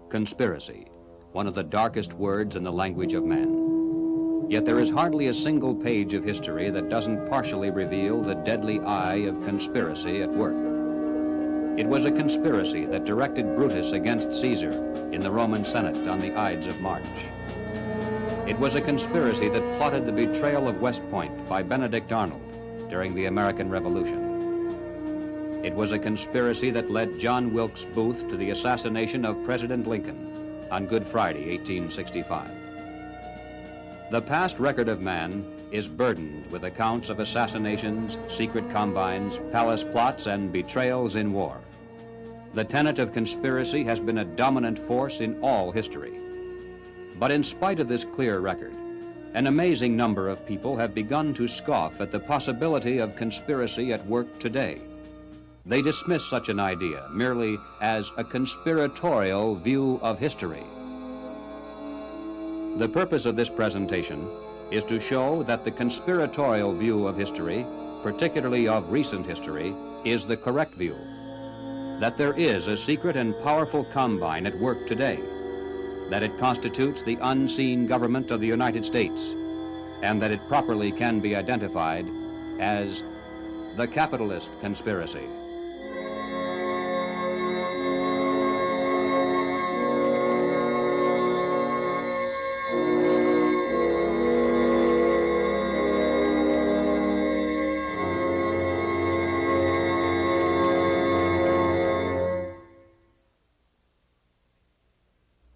Conspiracy, one of the darkest words in the language of man. Yet there is hardly a single page of history that doesn't partially reveal the deadly eye of conspiracy at work. It was a conspiracy that directed Brutus against Caesar in the Roman Senate on the Ides of March. It was a conspiracy that plotted the betrayal of West Point by Benedict Arnold during the American Revolution. It was a conspiracy that led John Wilkes Booth to the assassination of President Lincoln on Good Friday, 1865. The past record of man is burdened with accounts of assassinations, secret combines, palace plots, and betrayals in war. The tenet of conspiracy has been a dominant force in all history. But in spite of this clear record, an amazing number of people have begun to scoff at the possibility of conspiracy at work today. They dismiss such an idea merely as a conspiratorial view of history. The purpose of this presentation is to show that the conspiratorial view of history, particularly of recent history, is the correct view. That there is a secret and powerful combine at work today, that it constitutes the unseen government of the United States, and that it properly can be identified as the capitalist conspiracy.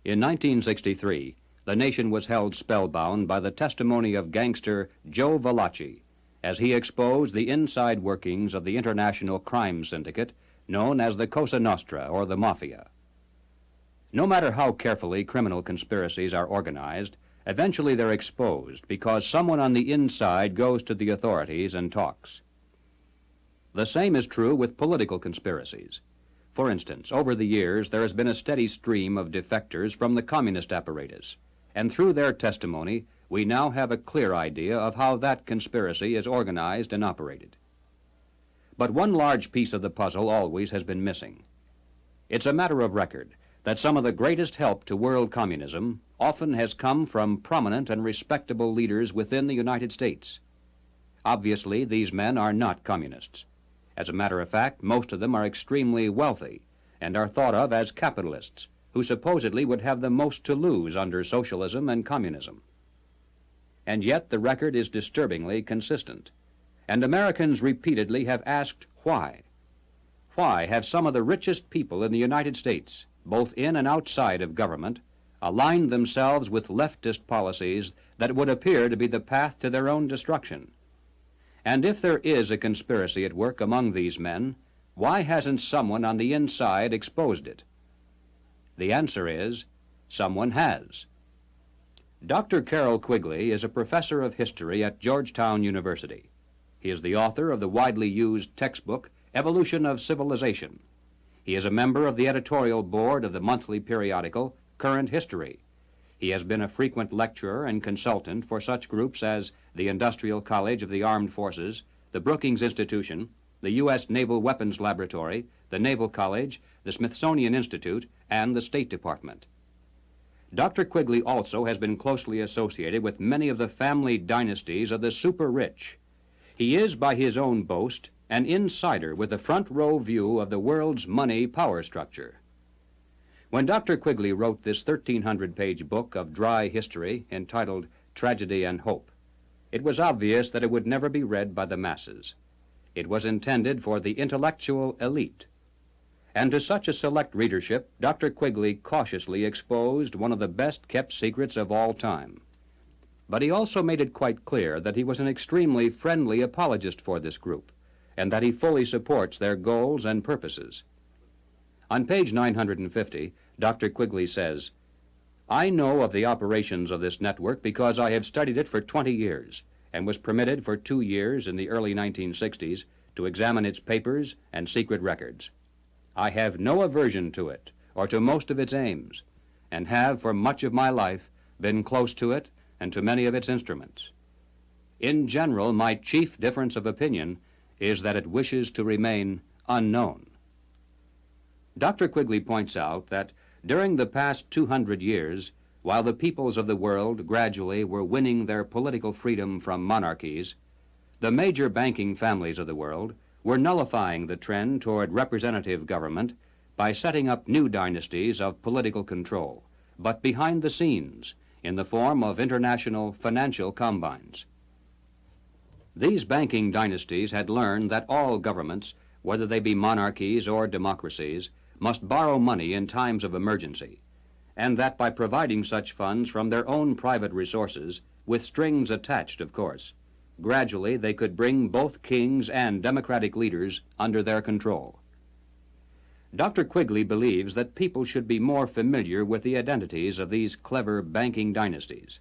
In 1963, the nation was held spellbound by the testimony of gangster Joe Valachi as he exposed the inside workings of the international crime syndicate known as the Cosa Nostra, or the Mafia. No matter how carefully criminal conspiracies are organized, eventually they're exposed because someone on the inside goes to the authorities and talks. The same is true with political conspiracies. For instance, over the years, there has been a steady stream of defectors from the communist apparatus, and through their testimony, we now have a clear idea of how that conspiracy is organized and operated. But one large piece of the puzzle always has been missing. It's a matter of record that some of the greatest help to world communism often has come from prominent and respectable leaders within the United States. Obviously, these men are not communists. As a matter of fact, most of them are extremely wealthy and are thought of as capitalists who supposedly would have the most to lose under socialism and communism. And yet the record is disturbingly consistent, and Americans repeatedly have asked why. Why have some of the richest people in the United States, both in and outside of government, aligned themselves with leftist policies that would appear to be the path to their own destruction? And if there is a conspiracy at work among these men, why hasn't someone on the inside exposed it? The answer is, someone has. Dr. Carroll Quigley is a professor of history at Georgetown University. He is the author of the widely used textbook, Evolution of Civilization. He is a member of the editorial board of the monthly periodical, Current History. He has been a frequent lecturer and consultant for such groups as the Industrial College of the Armed Forces, the Brookings Institution, the U.S. Naval Weapons Laboratory, the Naval College, the Smithsonian Institute, and the State Department. Dr. Quigley also has been closely associated with many of the family dynasties of the super-rich. He is, by his own boast, an insider with a front-row view of the world's money power structure. When Dr. Quigley wrote this 1,300-page book of dry history entitled Tragedy and Hope, it was obvious that it would never be read by the masses. It was intended for the intellectual elite. And to such a select readership, Dr. Quigley cautiously exposed one of the best-kept secrets of all time. But he also made it quite clear that he was an extremely friendly apologist for this group, and that he fully supports their goals and purposes. On page 950, Dr. Quigley says, "I know of the operations of this network because I have studied it for 20 years and was permitted for 2 years in the early 1960s to examine its papers and secret records. I have no aversion to it or to most of its aims, and have for much of my life been close to it and to many of its instruments. In general, my chief difference of opinion is that it wishes to remain unknown." Dr. Quigley points out that During the past 200 years, while the peoples of the world gradually were winning their political freedom from monarchies, the major banking families of the world were nullifying the trend toward representative government by setting up new dynasties of political control, but behind the scenes, in the form of international financial combines. These banking dynasties had learned that all governments, whether they be monarchies or democracies, must borrow money in times of emergency, and that by providing such funds from their own private resources, with strings attached, of course, gradually they could bring both kings and democratic leaders under their control. Dr. Quigley believes that people should be more familiar with the identities of these clever banking dynasties.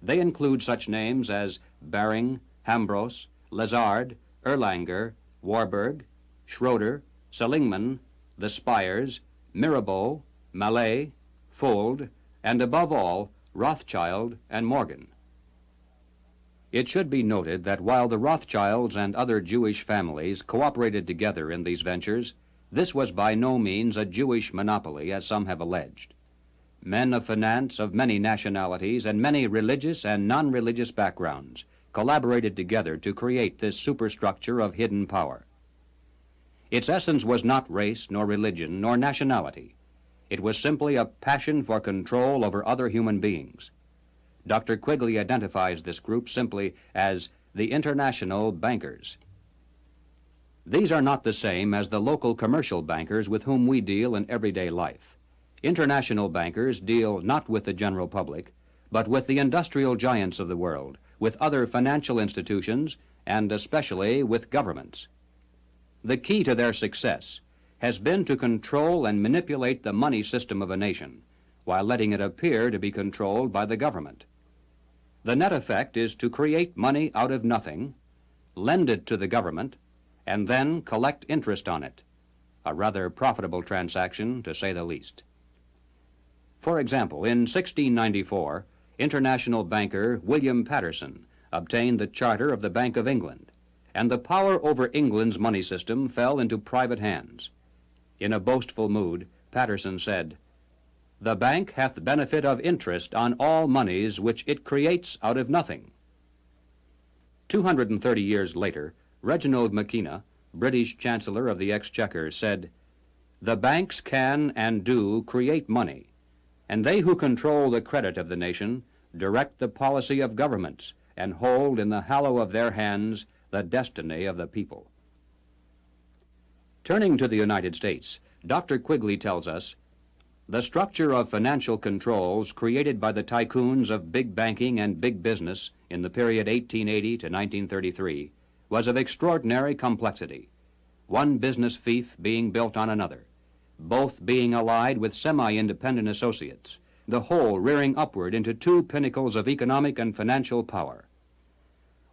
They include such names as Baring, Hambros, Lazard, Erlanger, Warburg, Schroeder, Seligman, the Spires, Mirabeau, Mallet, Fold, and above all, Rothschild and Morgan. It should be noted that while the Rothschilds and other Jewish families cooperated together in these ventures, this was by no means a Jewish monopoly, as some have alleged. Men of finance of many nationalities and many religious and non-religious backgrounds collaborated together to create this superstructure of hidden power. Its essence was not race, nor religion, nor nationality. It was simply a passion for control over other human beings. Dr. Quigley identifies this group simply as the international bankers. These are not the same as the local commercial bankers with whom we deal in everyday life. International bankers deal not with the general public, but with the industrial giants of the world, with other financial institutions, and especially with governments. The key to their success has been to control and manipulate the money system of a nation, while letting it appear to be controlled by the government. The net effect is to create money out of nothing, lend it to the government, and then collect interest on it, a rather profitable transaction, to say the least. For example, in 1694, international banker William Patterson obtained the charter of the Bank of England, and the power over England's money system fell into private hands. In a boastful mood, Patterson said, "The bank hath benefit of interest on all monies which it creates out of nothing." 230 years later, Reginald Mackina, British Chancellor of the Exchequer, said, "The banks can and do create money, and they who control the credit of the nation direct the policy of governments and hold in the hollow of their hands the destiny of the people." Turning to the United States, Dr. Quigley tells us, "The structure of financial controls created by the tycoons of big banking and big business in the period 1880 to 1933 was of extraordinary complexity, one business fief being built on another, both being allied with semi-independent associates, the whole rearing upward into two pinnacles of economic and financial power.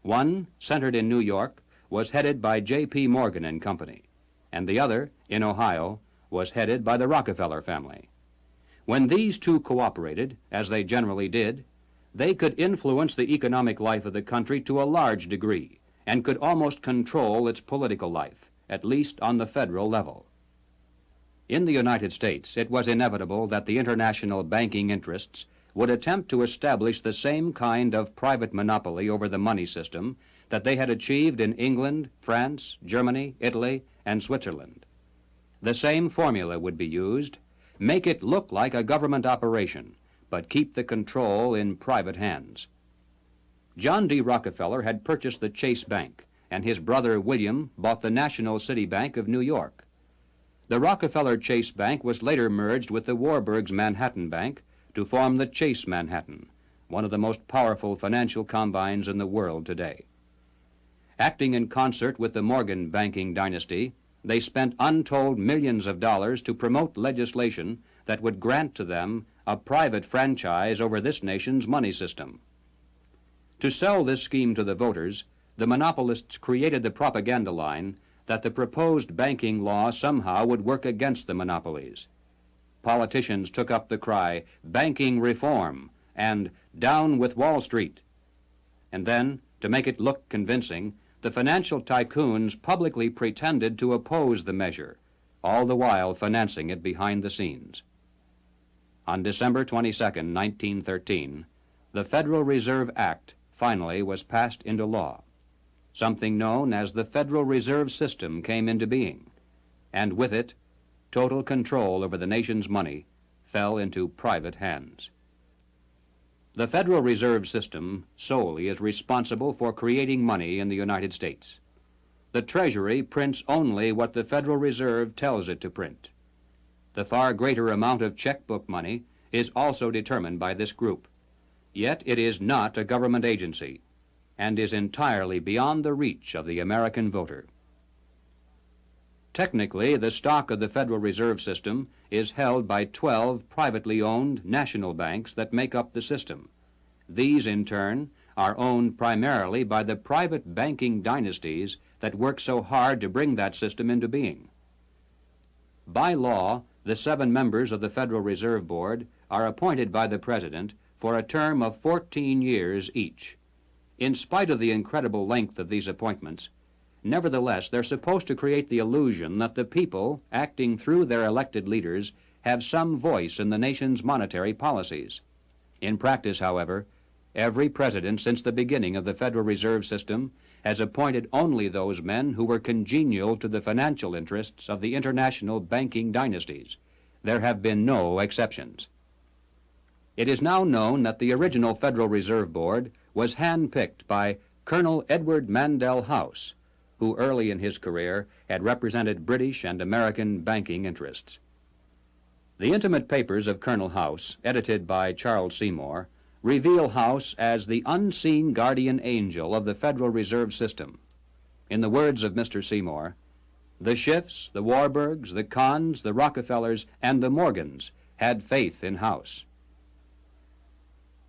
One, centered in New York, was headed by J.P. Morgan and Company, and the other, in Ohio, was headed by the Rockefeller family. When these two cooperated, as they generally did, they could influence the economic life of the country to a large degree, and could almost control its political life, at least on the federal level. In the United States, it was inevitable that the international banking interests would attempt to establish the same kind of private monopoly over the money system that they had achieved in England, France, Germany, Italy, and Switzerland. The same formula would be used: make it look like a government operation, but keep the control in private hands. John D. Rockefeller had purchased the Chase Bank, and his brother William bought the National City Bank of New York. The Rockefeller Chase Bank was later merged with the Warburg's Manhattan Bank to form the Chase Manhattan, one of the most powerful financial combines in the world today. Acting in concert with the Morgan banking dynasty, they spent untold millions of dollars to promote legislation that would grant to them a private franchise over this nation's money system. To sell this scheme to the voters, the monopolists created the propaganda line that the proposed banking law somehow would work against the monopolies. Politicians took up the cry, "Banking reform," and "Down with Wall Street." And then, to make it look convincing, the financial tycoons publicly pretended to oppose the measure, all the while financing it behind the scenes. On December 22, 1913, the Federal Reserve Act finally was passed into law. Something known as the Federal Reserve System came into being, and with it, total control over the nation's money fell into private hands. The Federal Reserve System solely is responsible for creating money in the United States. The Treasury prints only what the Federal Reserve tells it to print. The far greater amount of checkbook money is also determined by this group. Yet it is not a government agency and is entirely beyond the reach of the American voter. Technically, the stock of the Federal Reserve System is held by 12 privately owned national banks that make up the system. These, in turn, are owned primarily by the private banking dynasties that work so hard to bring that system into being. By law, the 7 members of the Federal Reserve Board are appointed by the President for a term of 14 years each. In spite of the incredible length of these appointments, nevertheless, they're supposed to create the illusion that the people, acting through their elected leaders, have some voice in the nation's monetary policies. In practice, however, every president since the beginning of the Federal Reserve System has appointed only those men who were congenial to the financial interests of the international banking dynasties. There have been no exceptions. It is now known that the original Federal Reserve Board was handpicked by Colonel Edward Mandell House, who early in his career had represented British and American banking interests. The intimate papers of Colonel House, edited by Charles Seymour, reveal House as the unseen guardian angel of the Federal Reserve System. In the words of Mr. Seymour, the Schiffs, the Warburgs, the Kahns, the Rockefellers, and the Morgans had faith in House.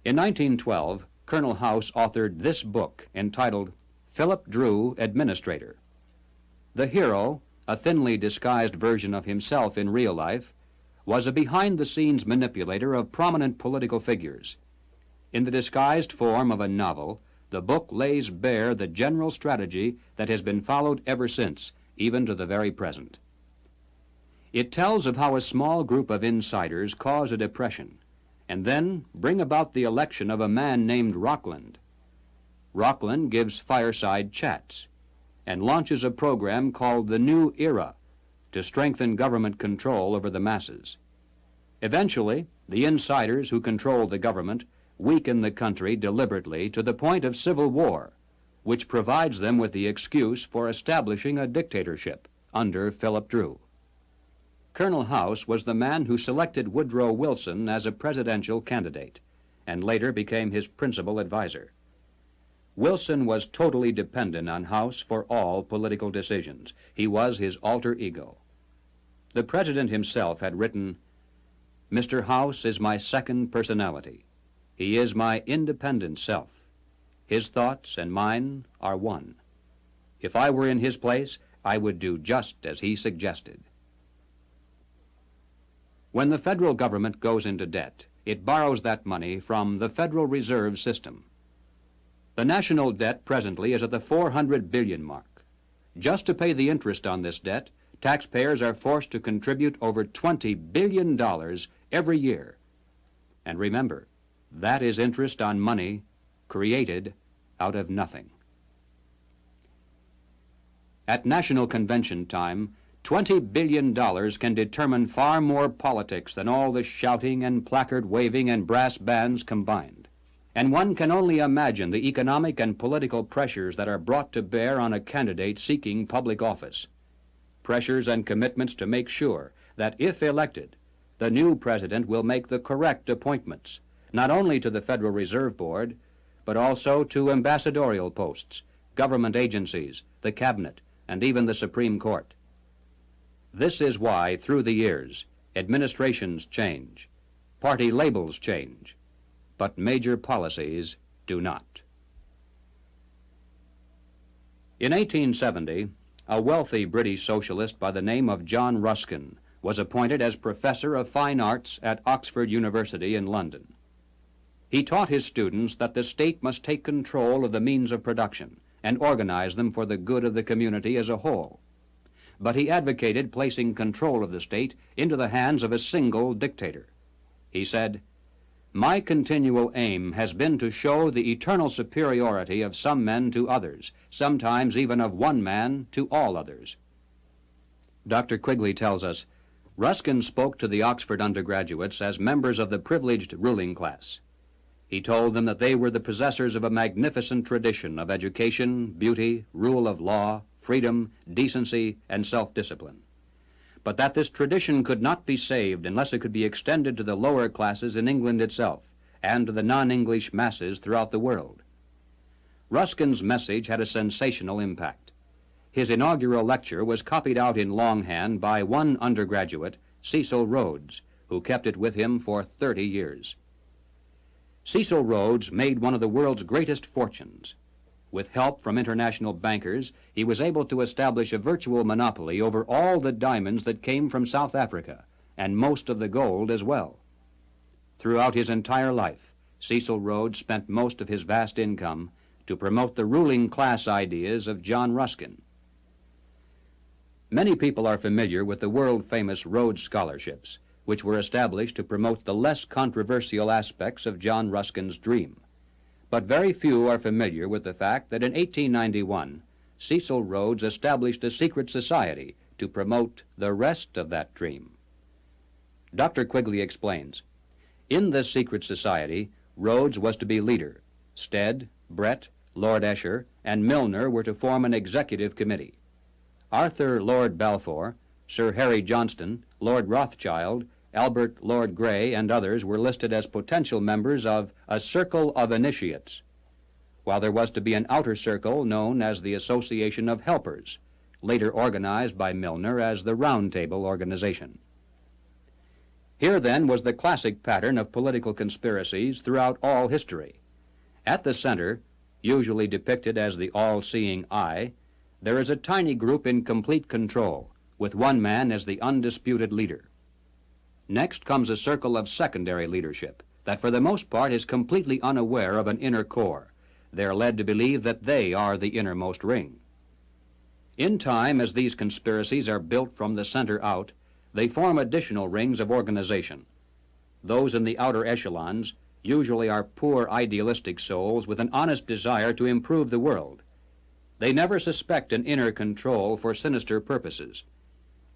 In 1912, Colonel House authored this book entitled Philip Drew, Administrator. The hero, a thinly disguised version of himself in real life, was a behind-the-scenes manipulator of prominent political figures. In the disguised form of a novel, the book lays bare the general strategy that has been followed ever since, even to the very present. It tells of how a small group of insiders cause a depression and then bring about the election of a man named Rockland. Rockland gives fireside chats and launches a program called the New Era to strengthen government control over the masses. Eventually, the insiders who control the government weaken the country deliberately to the point of civil war, which provides them with the excuse for establishing a dictatorship under Philip Drew. Colonel House was the man who selected Woodrow Wilson as a presidential candidate and later became his principal advisor. Wilson was totally dependent on House for all political decisions. He was his alter ego. The president himself had written, "Mr. House is my second personality. He is my independent self. His thoughts and mine are one. If I were in his place, I would do just as he suggested." When the federal government goes into debt, it borrows that money from the Federal Reserve System. The national debt presently is at the 400 billion mark. Just to pay the interest on this debt, taxpayers are forced to contribute over $20 billion every year. And remember, that is interest on money created out of nothing. At National Convention time, $20 billion can determine far more politics than all the shouting and placard waving and brass bands combined. And one can only imagine the economic and political pressures that are brought to bear on a candidate seeking public office. Pressures and commitments to make sure that, if elected, the new president will make the correct appointments, not only to the Federal Reserve Board, but also to ambassadorial posts, government agencies, the cabinet, and even the Supreme Court. This is why, through the years, administrations change, party labels change, but major policies do not. In 1870, a wealthy British socialist by the name of John Ruskin was appointed as Professor of Fine Arts at Oxford University in London. He taught his students that the state must take control of the means of production and organize them for the good of the community as a whole. But he advocated placing control of the state into the hands of a single dictator. He said, "My continual aim has been to show the eternal superiority of some men to others, sometimes even of one man to all others." Dr. Quigley tells us, Ruskin spoke to the Oxford undergraduates as members of the privileged ruling class. He told them that they were the possessors of a magnificent tradition of education, beauty, rule of law, freedom, decency, and self-discipline, but that this tradition could not be saved unless it could be extended to the lower classes in England itself and to the non-English masses throughout the world. Ruskin's message had a sensational impact. His inaugural lecture was copied out in longhand by one undergraduate, Cecil Rhodes, who kept it with him for 30 years. Cecil Rhodes made one of the world's greatest fortunes. With help from international bankers, he was able to establish a virtual monopoly over all the diamonds that came from South Africa, and most of the gold as well. Throughout his entire life, Cecil Rhodes spent most of his vast income to promote the ruling class ideas of John Ruskin. Many people are familiar with the world-famous Rhodes Scholarships, which were established to promote the less controversial aspects of John Ruskin's dream. But very few are familiar with the fact that in 1891, Cecil Rhodes established a secret society to promote the rest of that dream. Dr. Quigley explains, in this secret society, Rhodes was to be leader. Stead, Brett, Lord Esher, and Milner were to form an executive committee. Arthur Lord Balfour, Sir Harry Johnston, Lord Rothschild, Albert Lord Grey, and others were listed as potential members of a circle of initiates, while there was to be an outer circle known as the Association of Helpers, later organized by Milner as the Round Table Organization. Here, then, was the classic pattern of political conspiracies throughout all history. At the center, usually depicted as the all-seeing eye, there is a tiny group in complete control, with one man as the undisputed leader. Next comes a circle of secondary leadership that for the most part is completely unaware of an inner core. They are led to believe that they are the innermost ring. In time, as these conspiracies are built from the center out, they form additional rings of organization. Those in the outer echelons usually are poor idealistic souls with an honest desire to improve the world. They never suspect an inner control for sinister purposes,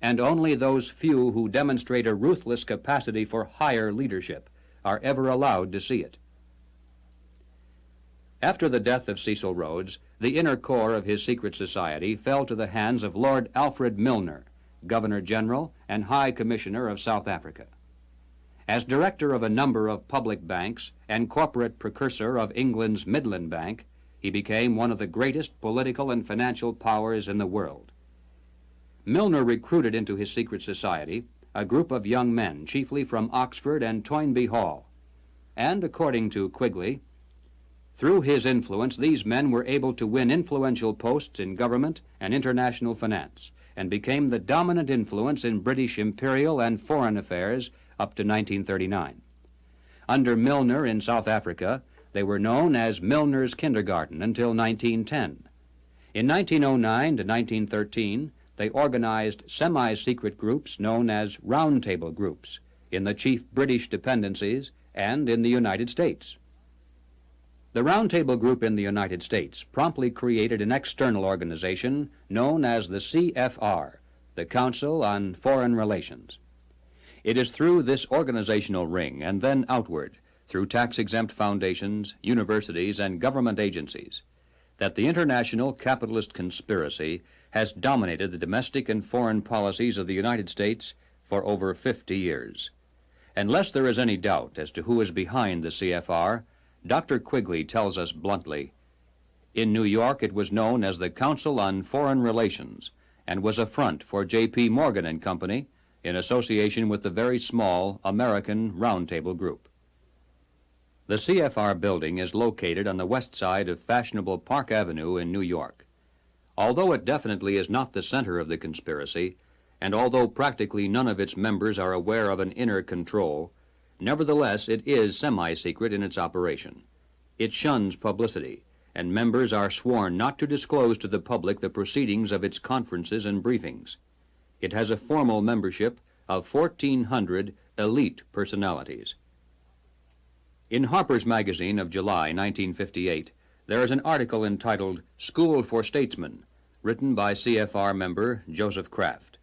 and only those few who demonstrate a ruthless capacity for higher leadership are ever allowed to see it. After the death of Cecil Rhodes, the inner core of his secret society fell to the hands of Lord Alfred Milner, Governor-General and High Commissioner of South Africa. As director of a number of public banks and corporate precursor of England's Midland Bank, he became one of the greatest political and financial powers in the world. Milner recruited into his secret society a group of young men, chiefly from Oxford and Toynbee Hall, and according to Quigley, through his influence, these men were able to win influential posts in government and international finance, and became the dominant influence in British imperial and foreign affairs up to 1939. Under Milner in South Africa, they were known as Milner's Kindergarten until 1910. In 1909 to 1913, they organized semi-secret groups known as Round Table groups in the chief British dependencies and in the United States. The Round Table group in the United States promptly created an external organization known as the CFR, the Council on Foreign Relations. It is through this organizational ring and then outward, through tax-exempt foundations, universities, and government agencies, that the international capitalist conspiracy has dominated the domestic and foreign policies of the United States for over 50 years. Unless there is any doubt as to who is behind the CFR, Dr. Quigley tells us bluntly, in New York it was known as the Council on Foreign Relations and was a front for J.P. Morgan and Company in association with the very small American Round Table Group. The CFR building is located on the west side of fashionable Park Avenue in New York. Although it definitely is not the center of the conspiracy, and although practically none of its members are aware of an inner control, nevertheless it is semi-secret in its operation. It shuns publicity, and members are sworn not to disclose to the public the proceedings of its conferences and briefings. It has a formal membership of 1,400 elite personalities. In Harper's Magazine of July 1958, there is an article entitled School for Statesmen, written by CFR member Joseph Kraft.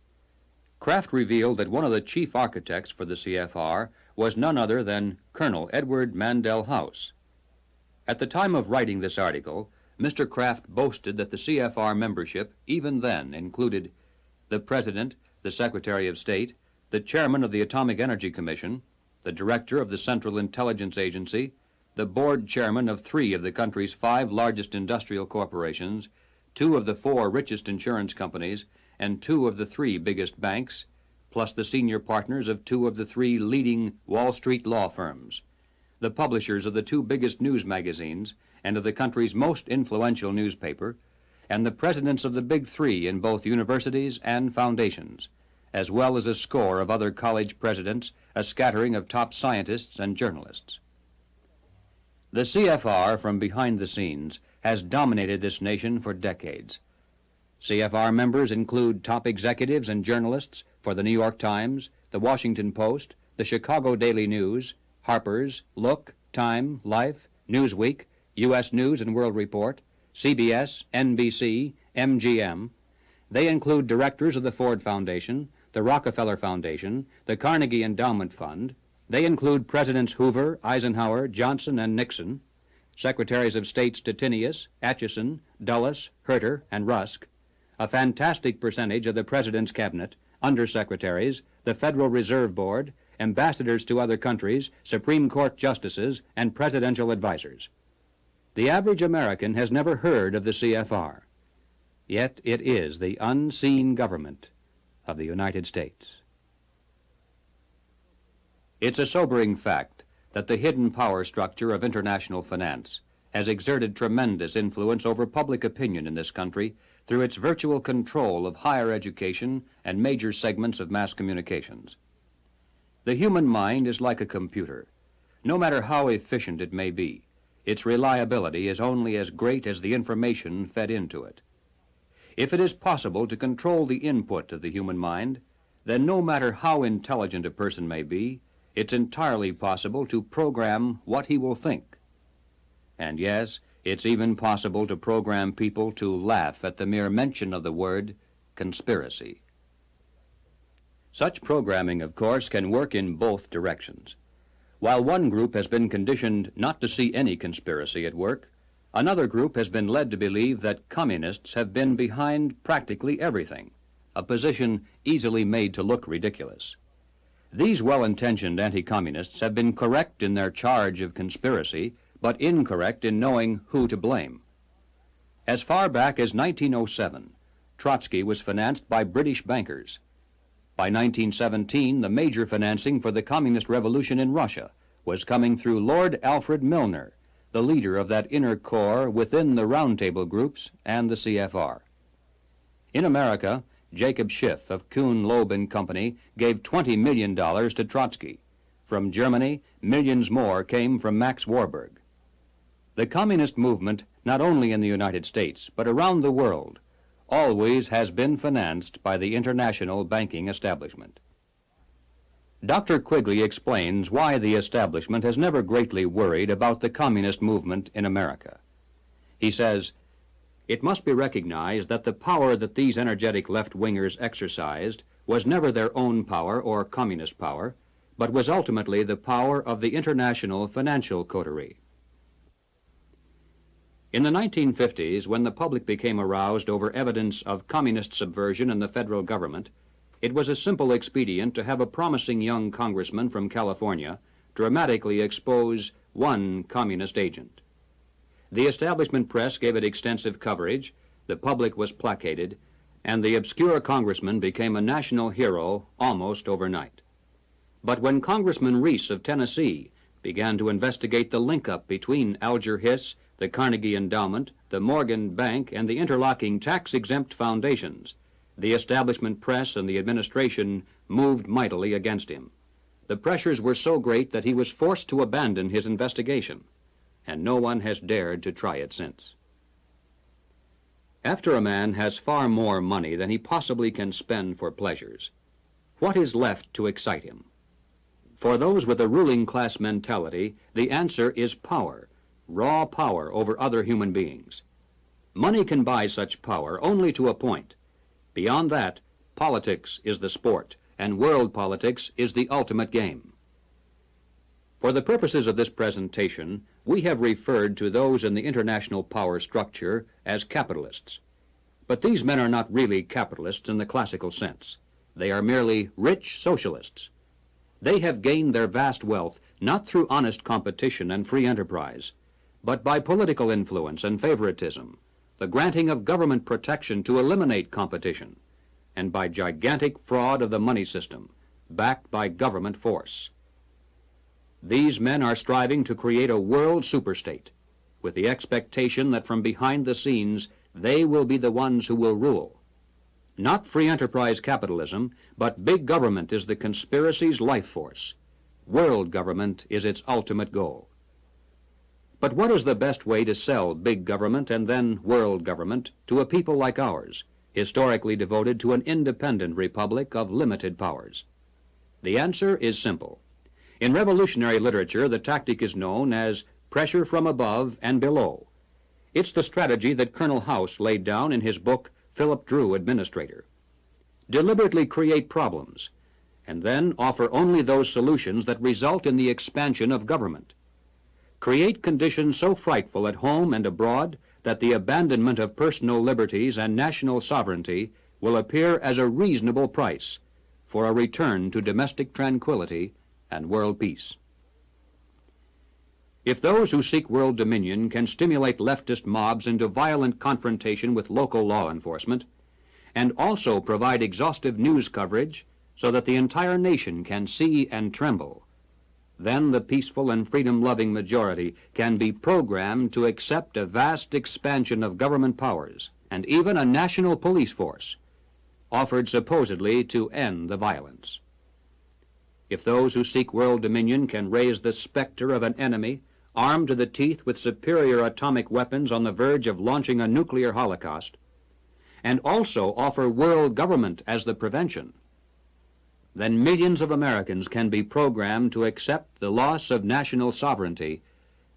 Kraft revealed that one of the chief architects for the CFR was none other than Colonel Edward Mandell House. At the time of writing this article, Mr. Kraft boasted that the CFR membership even then included the President, the Secretary of State, the Chairman of the Atomic Energy Commission, the Director of the Central Intelligence Agency, the Board Chairman of 3 of the country's 5 largest industrial corporations, 2 of the 4 richest insurance companies, and 2 of the 3 biggest banks, plus the senior partners of 2 of the 3 leading Wall Street law firms, the publishers of the 2 biggest news magazines and of the country's most influential newspaper, and the presidents of the Big 3 in both universities and foundations, as well as a score of other college presidents, a scattering of top scientists and journalists. The CFR, from behind the scenes, has dominated this nation for decades. CFR members include top executives and journalists for the New York Times, the Washington Post, the Chicago Daily News, Harper's, Look, Time, Life, Newsweek, U.S. News and World Report, CBS, NBC, MGM. They include directors of the Ford Foundation, the Rockefeller Foundation, the Carnegie Endowment Fund. They include Presidents Hoover, Eisenhower, Johnson, and Nixon, Secretaries of State Stettinius, Atchison, Dulles, Herter, and Rusk, a fantastic percentage of the President's Cabinet, undersecretaries, the Federal Reserve Board, ambassadors to other countries, Supreme Court justices, and presidential advisors. The average American has never heard of the CFR, yet it is the unseen government of the United States. It's a sobering fact that the hidden power structure of international finance has exerted tremendous influence over public opinion in this country through its virtual control of higher education and major segments of mass communications. The human mind is like a computer. No matter how efficient it may be, its reliability is only as great as the information fed into it. If it is possible to control the input of the human mind, then no matter how intelligent a person may be, it's entirely possible to program what he will think. And yes, it's even possible to program people to laugh at the mere mention of the word conspiracy. Such programming, of course, can work in both directions. While one group has been conditioned not to see any conspiracy at work, another group has been led to believe that communists have been behind practically everything, a position easily made to look ridiculous. These well-intentioned anti-communists have been correct in their charge of conspiracy, but incorrect in knowing who to blame. As far back as 1907, Trotsky was financed by British bankers. By 1917, the major financing for the communist revolution in Russia was coming through Lord Alfred Milner, the leader of that inner core within the roundtable groups and the CFR. In America, Jacob Schiff of Kuhn, Loeb and Company gave $20 million to Trotsky. From Germany, millions more came from Max Warburg. The communist movement, not only in the United States, but around the world, always has been financed by the international banking establishment. Dr. Quigley explains why the establishment has never greatly worried about the communist movement in America. He says, "It must be recognized that the power that these energetic left-wingers exercised was never their own power or communist power, but was ultimately the power of the international financial coterie." In the 1950s, when the public became aroused over evidence of communist subversion in the federal government, it was a simple expedient to have a promising young congressman from California dramatically expose one communist agent. The establishment press gave it extensive coverage, the public was placated, and the obscure congressman became a national hero almost overnight. But when Congressman Reese of Tennessee began to investigate the link-up between Alger Hiss, the Carnegie Endowment, the Morgan Bank, and the interlocking tax-exempt foundations, the establishment press and the administration moved mightily against him. The pressures were so great that he was forced to abandon his investigation, and no one has dared to try it since. After a man has far more money than he possibly can spend for pleasures, what is left to excite him? For those with a ruling class mentality, the answer is power, raw power over other human beings. Money can buy such power only to a point. Beyond that, politics is the sport, and world politics is the ultimate game. For the purposes of this presentation, we have referred to those in the international power structure as capitalists. But these men are not really capitalists in the classical sense. They are merely rich socialists. They have gained their vast wealth not through honest competition and free enterprise, but by political influence and favoritism, the granting of government protection to eliminate competition, and by gigantic fraud of the money system, backed by government force. These men are striving to create a world superstate, with the expectation that from behind the scenes they will be the ones who will rule. Not free enterprise capitalism, but big government is the conspiracy's life force. World government is its ultimate goal. But what is the best way to sell big government and then world government to a people like ours, historically devoted to an independent republic of limited powers? The answer is simple. In revolutionary literature, the tactic is known as pressure from above and below. It's the strategy that Colonel House laid down in his book, Philip Drew, Administrator. Deliberately create problems, and then offer only those solutions that result in the expansion of government. Create conditions so frightful at home and abroad that the abandonment of personal liberties and national sovereignty will appear as a reasonable price for a return to domestic tranquility and world peace. If those who seek world dominion can stimulate leftist mobs into violent confrontation with local law enforcement, and also provide exhaustive news coverage so that the entire nation can see and tremble, then the peaceful and freedom-loving majority can be programmed to accept a vast expansion of government powers and even a national police force, offered supposedly to end the violence. If those who seek world dominion can raise the specter of an enemy armed to the teeth with superior atomic weapons on the verge of launching a nuclear holocaust, and also offer world government as the prevention, then millions of Americans can be programmed to accept the loss of national sovereignty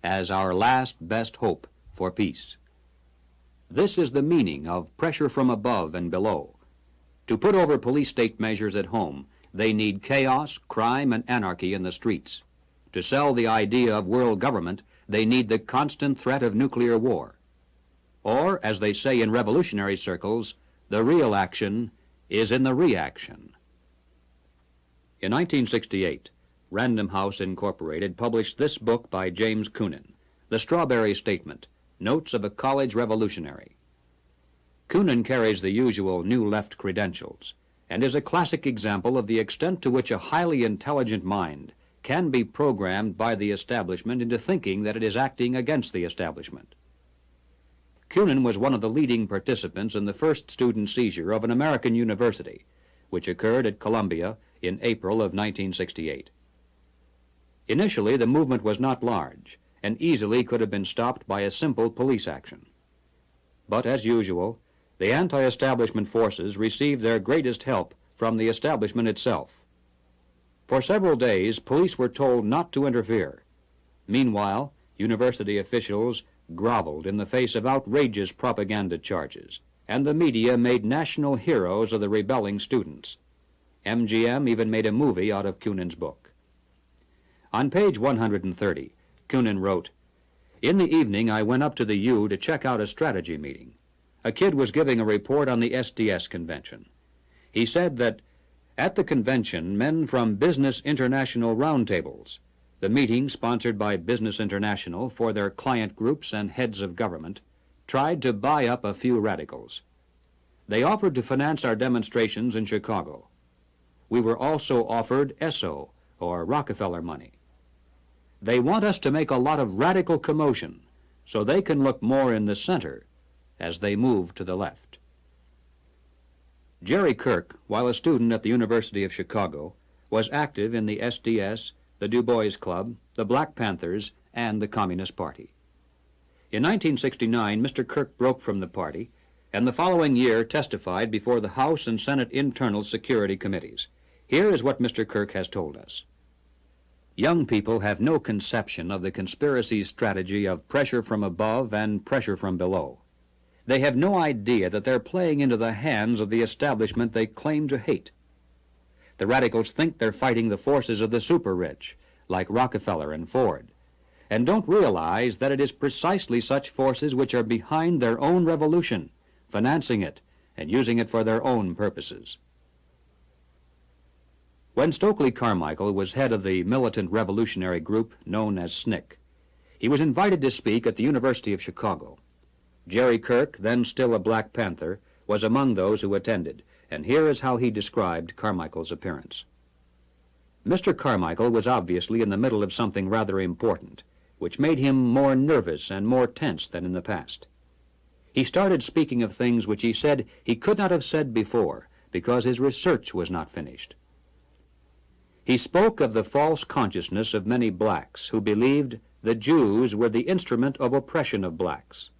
as our last best hope for peace. This is the meaning of pressure from above and below. To put over police state measures at home, they need chaos, crime, and anarchy in the streets. To sell the idea of world government, they need the constant threat of nuclear war. Or, as they say in revolutionary circles, the real action is in the reaction. In 1968, Random House Incorporated published this book by James Coonan, The Strawberry Statement, Notes of a College Revolutionary. Coonan carries the usual New Left credentials, and is a classic example of the extent to which a highly intelligent mind can be programmed by the establishment into thinking that it is acting against the establishment. Coonan was one of the leading participants in the first student seizure of an American university, which occurred at Columbia in April of 1968. Initially, the movement was not large and easily could have been stopped by a simple police action. But as usual, the anti-establishment forces received their greatest help from the establishment itself. For several days, police were told not to interfere. Meanwhile, university officials groveled in the face of outrageous propaganda charges, and the media made national heroes of the rebelling students. MGM even made a movie out of Coonan's book. On page 130, Coonan wrote, "In the evening, I went up to the U to check out a strategy meeting. A kid was giving a report on the SDS convention. He said that at the convention, men from Business International roundtables, the meeting sponsored by Business International for their client groups and heads of government, tried to buy up a few radicals. They offered to finance our demonstrations in Chicago. We were also offered ESSO, or Rockefeller money. They want us to make a lot of radical commotion so they can look more in the center as they move to the left." Jerry Kirk, while a student at the University of Chicago, was active in the SDS, the Du Bois Club, the Black Panthers, and the Communist Party. In 1969, Mr. Kirk broke from the party, and the following year testified before the House and Senate Internal Security Committees. Here is what Mr. Kirk has told us. Young people have no conception of the conspiracy's strategy of pressure from above and pressure from below. They have no idea that they're playing into the hands of the establishment they claim to hate. The radicals think they're fighting the forces of the super-rich, like Rockefeller and Ford, and don't realize that it is precisely such forces which are behind their own revolution, financing it and using it for their own purposes. When Stokely Carmichael was head of the militant revolutionary group known as SNCC, he was invited to speak at the University of Chicago. Jerry Kirk, then still a Black Panther, was among those who attended, and here is how he described Carmichael's appearance. Mr. Carmichael was obviously in the middle of something rather important, which made him more nervous and more tense than in the past. He started speaking of things which he said he could not have said before because his research was not finished. He spoke of the false consciousness of many blacks who believed the Jews were the instrument of oppression of blacks.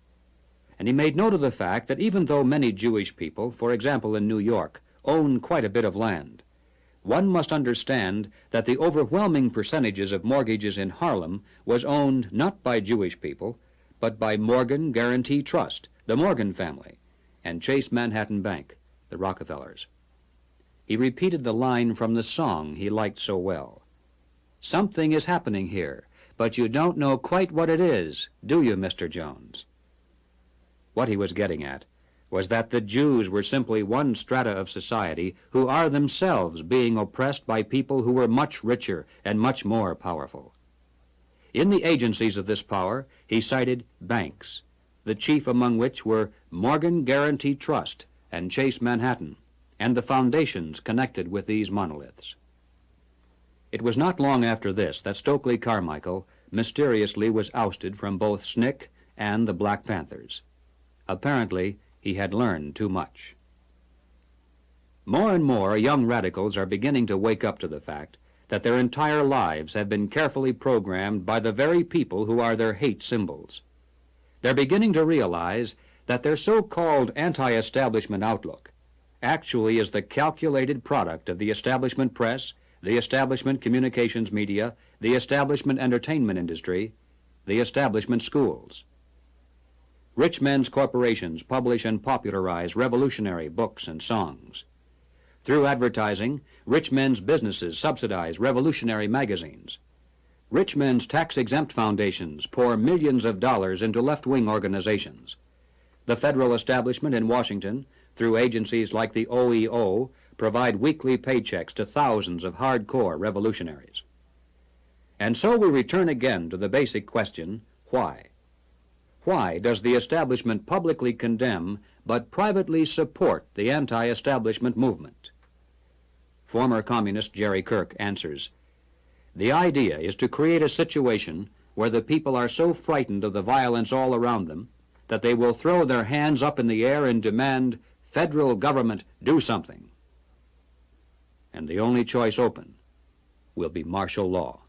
And he made note of the fact that even though many Jewish people, for example in New York, own quite a bit of land, one must understand that the overwhelming percentages of mortgages in Harlem was owned not by Jewish people, but by Morgan Guarantee Trust, the Morgan family, and Chase Manhattan Bank, the Rockefellers. He repeated the line from the song he liked so well. "Something is happening here, but you don't know quite what it is, do you, Mr. Jones?" What he was getting at was that the Jews were simply one strata of society who are themselves being oppressed by people who were much richer and much more powerful. In the agencies of this power, he cited banks, the chief among which were Morgan Guarantee Trust and Chase Manhattan, and the foundations connected with these monoliths. It was not long after this that Stokely Carmichael mysteriously was ousted from both SNCC and the Black Panthers. Apparently, he had learned too much. More and more young radicals are beginning to wake up to the fact that their entire lives have been carefully programmed by the very people who are their hate symbols. They're beginning to realize that their so-called anti-establishment outlook actually is the calculated product of the establishment press, the establishment communications media, the establishment entertainment industry, the establishment schools. Rich men's corporations publish and popularize revolutionary books and songs. Through advertising, rich men's businesses subsidize revolutionary magazines. Rich men's tax-exempt foundations pour millions of dollars into left-wing organizations. The federal establishment in Washington, through agencies like the OEO, provide weekly paychecks to thousands of hardcore revolutionaries. And so we return again to the basic question, why? Why does the establishment publicly condemn but privately support the anti-establishment movement? Former communist Jerry Kirk answers, "The idea is to create a situation where the people are so frightened of the violence all around them that they will throw their hands up in the air and demand, 'Federal government, do something.' And the only choice open will be martial law.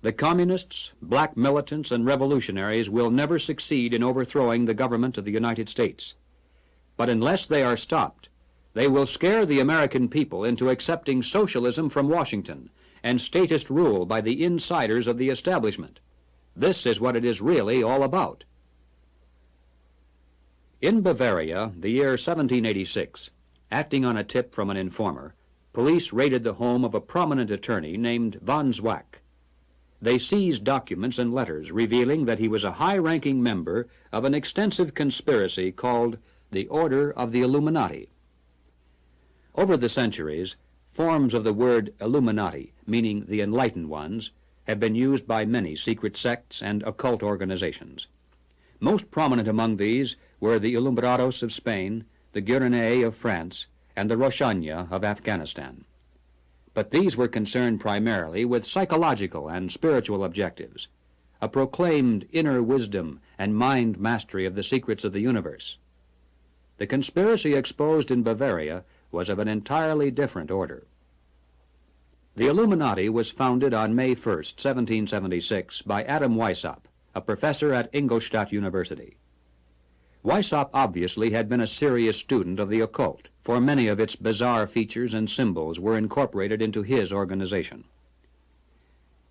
The communists, black militants, and revolutionaries will never succeed in overthrowing the government of the United States. But unless they are stopped, they will scare the American people into accepting socialism from Washington and statist rule by the insiders of the establishment. This is what it is really all about." In Bavaria, the year 1786, acting on a tip from an informer, police raided the home of a prominent attorney named von Zwack. They seized documents and letters revealing that he was a high-ranking member of an extensive conspiracy called the Order of the Illuminati. Over the centuries, forms of the word Illuminati, meaning the enlightened ones, have been used by many secret sects and occult organizations. Most prominent among these were the Illuminados of Spain, the Guernets of France, and the Roshania of Afghanistan. But these were concerned primarily with psychological and spiritual objectives, a proclaimed inner wisdom and mind mastery of the secrets of the universe. The conspiracy exposed in Bavaria was of an entirely different order. The Illuminati was founded on May 1st, 1776, by Adam Weishaupt, a professor at Ingolstadt University. Weishaupt obviously had been a serious student of the occult, for many of its bizarre features and symbols were incorporated into his organization.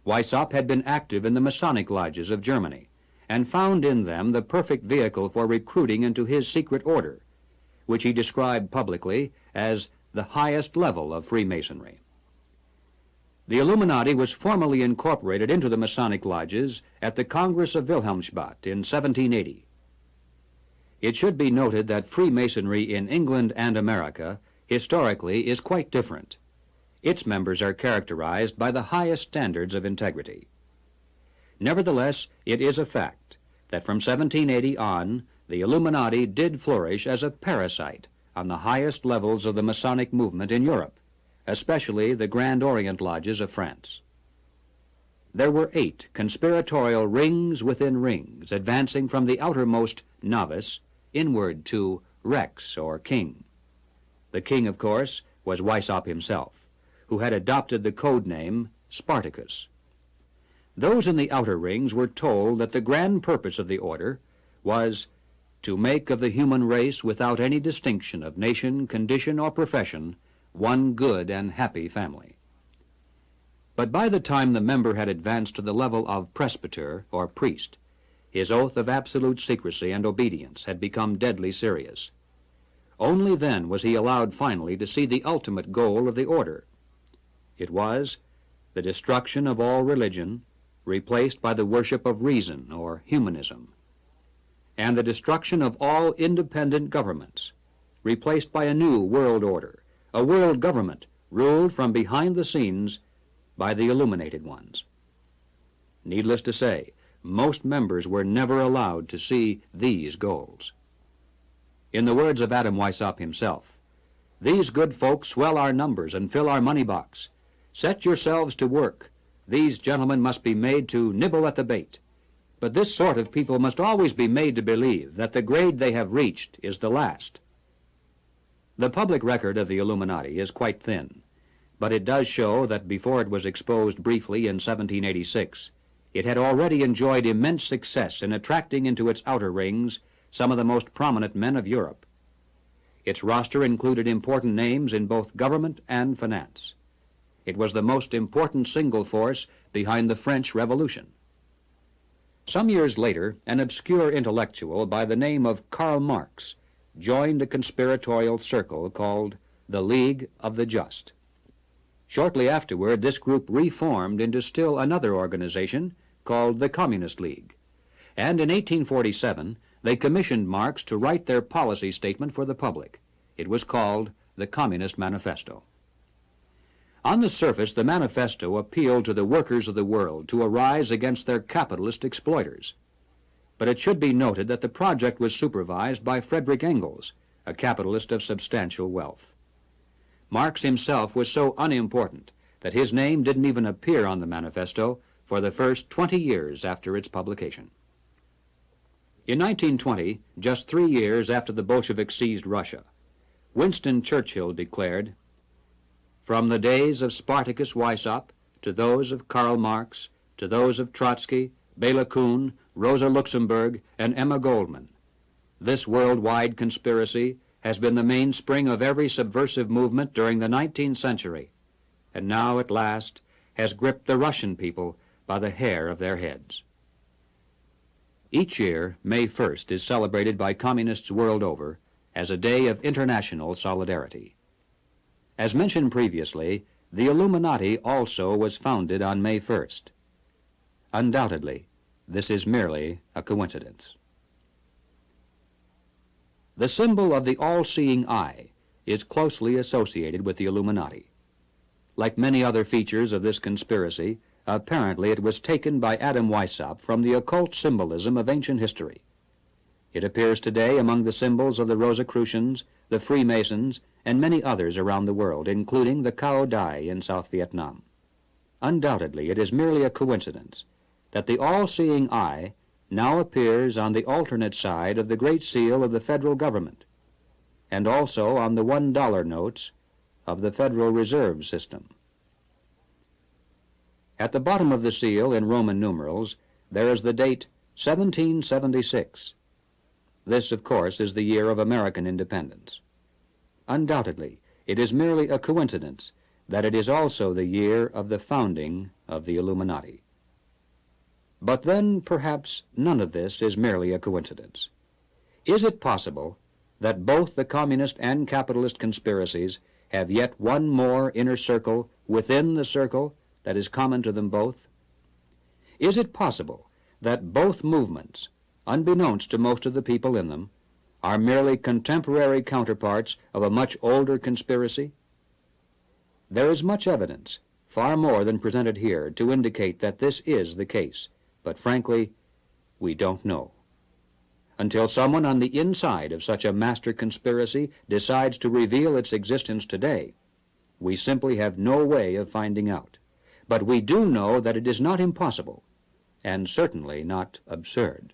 Weishaupt had been active in the Masonic lodges of Germany and found in them the perfect vehicle for recruiting into his secret order, which he described publicly as the highest level of Freemasonry. The Illuminati was formally incorporated into the Masonic lodges at the Congress of Wilhelmsbad in 1780. It should be noted that Freemasonry in England and America historically is quite different. Its members are characterized by the highest standards of integrity. Nevertheless, it is a fact that from 1780 on, the Illuminati did flourish as a parasite on the highest levels of the Masonic movement in Europe, especially the Grand Orient lodges of France. There were 8 conspiratorial rings within rings, advancing from the outermost novice inward to Rex, or king. The king, of course, was Weishaupt himself, who had adopted the code name Spartacus. Those in the outer rings were told that the grand purpose of the order was to make of the human race, without any distinction of nation, condition, or profession, one good and happy family. But by the time the member had advanced to the level of presbyter, or priest, his oath of absolute secrecy and obedience had become deadly serious. Only then was he allowed finally to see the ultimate goal of the order. It was the destruction of all religion, replaced by the worship of reason, or humanism, and the destruction of all independent governments, replaced by a new world order, a world government ruled from behind the scenes by the illuminated ones. Needless to say, most members were never allowed to see these goals. In the words of Adam Weishaupt himself, "These good folks swell our numbers and fill our money box. Set yourselves to work. These gentlemen must be made to nibble at the bait. But this sort of people must always be made to believe that the grade they have reached is the last." The public record of the Illuminati is quite thin, but it does show that before it was exposed briefly in 1786, it had already enjoyed immense success in attracting into its outer rings some of the most prominent men of Europe. Its roster included important names in both government and finance. It was the most important single force behind the French Revolution. Some years later, an obscure intellectual by the name of Karl Marx joined a conspiratorial circle called the League of the Just. Shortly afterward, this group reformed into still another organization called the Communist League, and in 1847 they commissioned Marx to write their policy statement for the public. It was called the Communist Manifesto. On the surface, the manifesto appealed to the workers of the world to arise against their capitalist exploiters. But it should be noted that the project was supervised by Friedrich Engels, a capitalist of substantial wealth. Marx himself was so unimportant that his name didn't even appear on the manifesto for the first 20 years after its publication. In 1920, just 3 years after the Bolsheviks seized Russia, Winston Churchill declared, "From the days of Spartacus Weishaupt to those of Karl Marx, to those of Trotsky, Bela Kun, Rosa Luxemburg, and Emma Goldman, this worldwide conspiracy has been the mainspring of every subversive movement during the 19th century, and now at last has gripped the Russian people by the hair of their heads." Each year, May 1st is celebrated by communists world over as a day of international solidarity. As mentioned previously, the Illuminati also was founded on May 1st. Undoubtedly, this is merely a coincidence. The symbol of the all-seeing eye is closely associated with the Illuminati. Like many other features of this conspiracy, apparently it was taken by Adam Weishaupt from the occult symbolism of ancient history. It appears today among the symbols of the Rosicrucians, the Freemasons, and many others around the world, including the Cao Dai in South Vietnam. Undoubtedly, it is merely a coincidence that the all-seeing eye now appears on the alternate side of the Great Seal of the federal government, and also on the $1 notes of the Federal Reserve System. At the bottom of the seal, in Roman numerals, there is the date 1776. This, of course, is the year of American independence. Undoubtedly, it is merely a coincidence that it is also the year of the founding of the Illuminati. But then, perhaps, none of this is merely a coincidence. Is it possible that both the communist and capitalist conspiracies have yet one more inner circle within the circle that is common to them both? Is it possible that both movements, unbeknownst to most of the people in them, are merely contemporary counterparts of a much older conspiracy? There is much evidence, far more than presented here, to indicate that this is the case, but frankly, we don't know. Until someone on the inside of such a master conspiracy decides to reveal its existence today, we simply have no way of finding out. But we do know that it is not impossible, and certainly not absurd.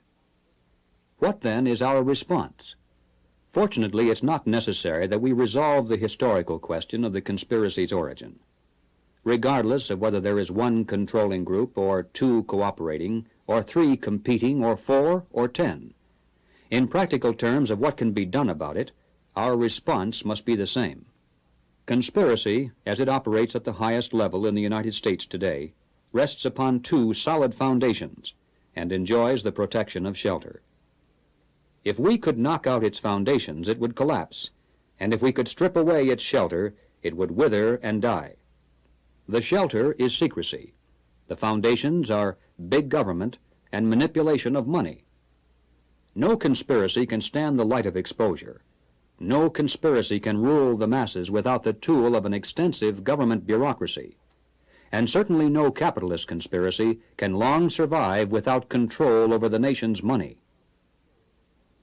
What then is our response? Fortunately, it's not necessary that we resolve the historical question of the conspiracy's origin. Regardless of whether there is one controlling group, or two cooperating, or three competing, or 4 or 10, in practical terms of what can be done about it, our response must be the same. Conspiracy, as it operates at the highest level in the United States today, rests upon two solid foundations and enjoys the protection of shelter. If we could knock out its foundations, it would collapse, and if we could strip away its shelter, it would wither and die. The shelter is secrecy. The foundations are big government and manipulation of money. No conspiracy can stand the light of exposure. No conspiracy can rule the masses without the tool of an extensive government bureaucracy. And certainly no capitalist conspiracy can long survive without control over the nation's money.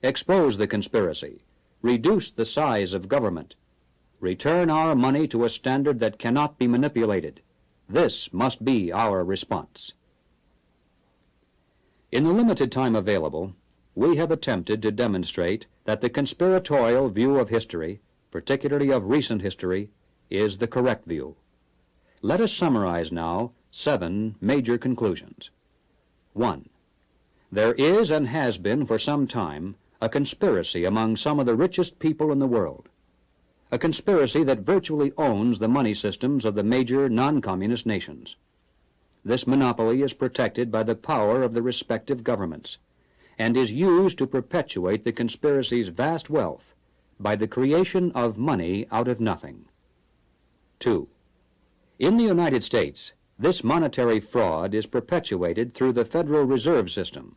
Expose the conspiracy. Reduce the size of government. Return our money to a standard that cannot be manipulated. This must be our response. In the limited time available, we have attempted to demonstrate that the conspiratorial view of history, particularly of recent history, is the correct view. Let us summarize now 7 major conclusions. 1. There is and has been for some time a conspiracy among some of the richest people in the world, a conspiracy that virtually owns the money systems of the major non-communist nations. This monopoly is protected by the power of the respective governments, and is used to perpetuate the conspiracy's vast wealth by the creation of money out of nothing. 2. In the United States, this monetary fraud is perpetuated through the Federal Reserve System.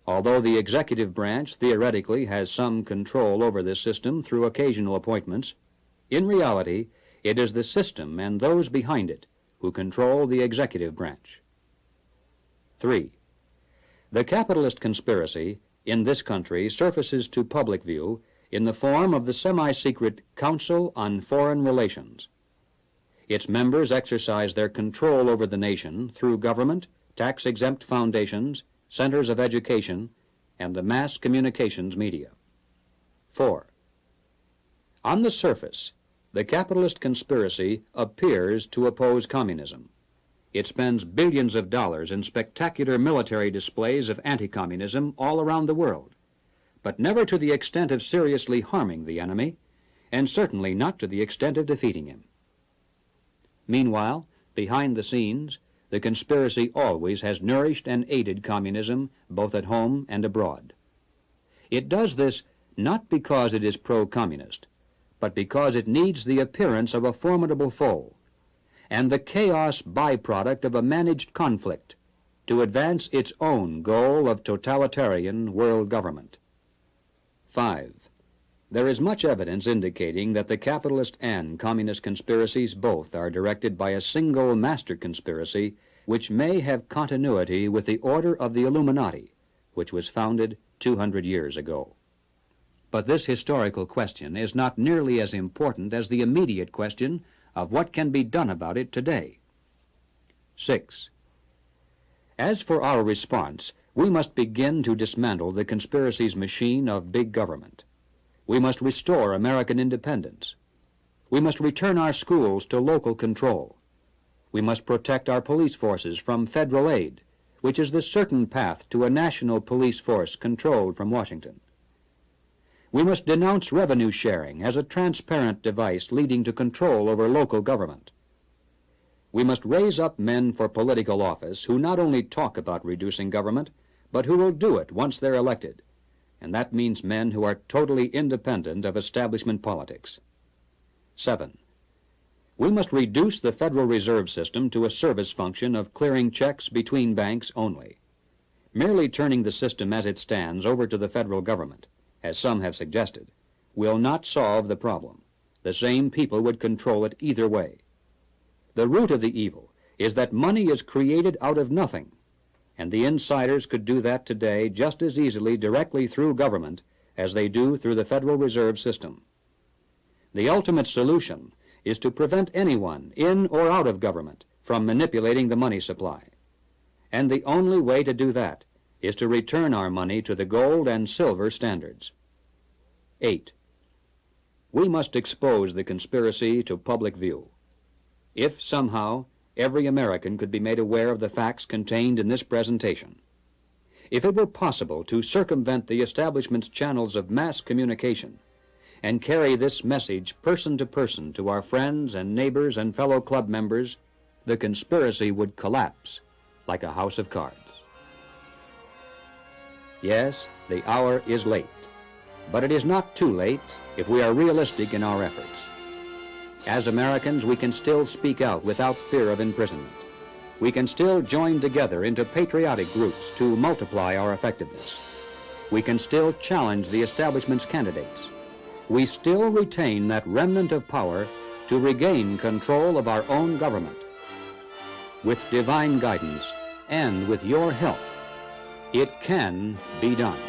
Although the executive branch theoretically has some control over this system through occasional appointments, in reality, it is the system and those behind it who control the executive branch. 3. The capitalist conspiracy in this country surfaces to public view in the form of the semi-secret Council on Foreign Relations. Its members exercise their control over the nation through government, tax-exempt foundations, centers of education, and the mass communications media. 4. On the surface, the capitalist conspiracy appears to oppose communism. It spends billions of dollars in spectacular military displays of anti-communism all around the world, but never to the extent of seriously harming the enemy, and certainly not to the extent of defeating him. Meanwhile, behind the scenes, the conspiracy always has nourished and aided communism both at home and abroad. It does this not because it is pro-communist, but because it needs the appearance of a formidable foe and the chaos byproduct of a managed conflict to advance its own goal of totalitarian world government. 5. There is much evidence indicating that the capitalist and communist conspiracies both are directed by a single master conspiracy which may have continuity with the order of the Illuminati, which was founded 200 years ago. But this historical question is not nearly as important as the immediate question of what can be done about it today. 6. As for our response, we must begin to dismantle the conspiracy's machine of big government. We must restore American independence. We must return our schools to local control. We must protect our police forces from federal aid, which is the certain path to a national police force controlled from Washington. We must denounce revenue sharing as a transparent device leading to control over local government. We must raise up men for political office who not only talk about reducing government, but who will do it once they're elected. And that means men who are totally independent of establishment politics. 7. We must reduce the Federal Reserve System to a service function of clearing checks between banks only. Merely turning the system as it stands over to the federal government, as some have suggested, will not solve the problem. The same people would control it either way. The root of the evil is that money is created out of nothing, and the insiders could do that today just as easily directly through government as they do through the Federal Reserve System. The ultimate solution is to prevent anyone, in or out of government, from manipulating the money supply. And the only way to do that is to return our money to the gold and silver standards. 8. We must expose the conspiracy to public view. If somehow every American could be made aware of the facts contained in this presentation, if it were possible to circumvent the establishment's channels of mass communication and carry this message person to person to our friends and neighbors and fellow club members, the conspiracy would collapse like a house of cards. Yes, the hour is late, but it is not too late if we are realistic in our efforts. As Americans, we can still speak out without fear of imprisonment. We can still join together into patriotic groups to multiply our effectiveness. We can still challenge the establishment's candidates. We still retain that remnant of power to regain control of our own government. With divine guidance and with your help, it can be done.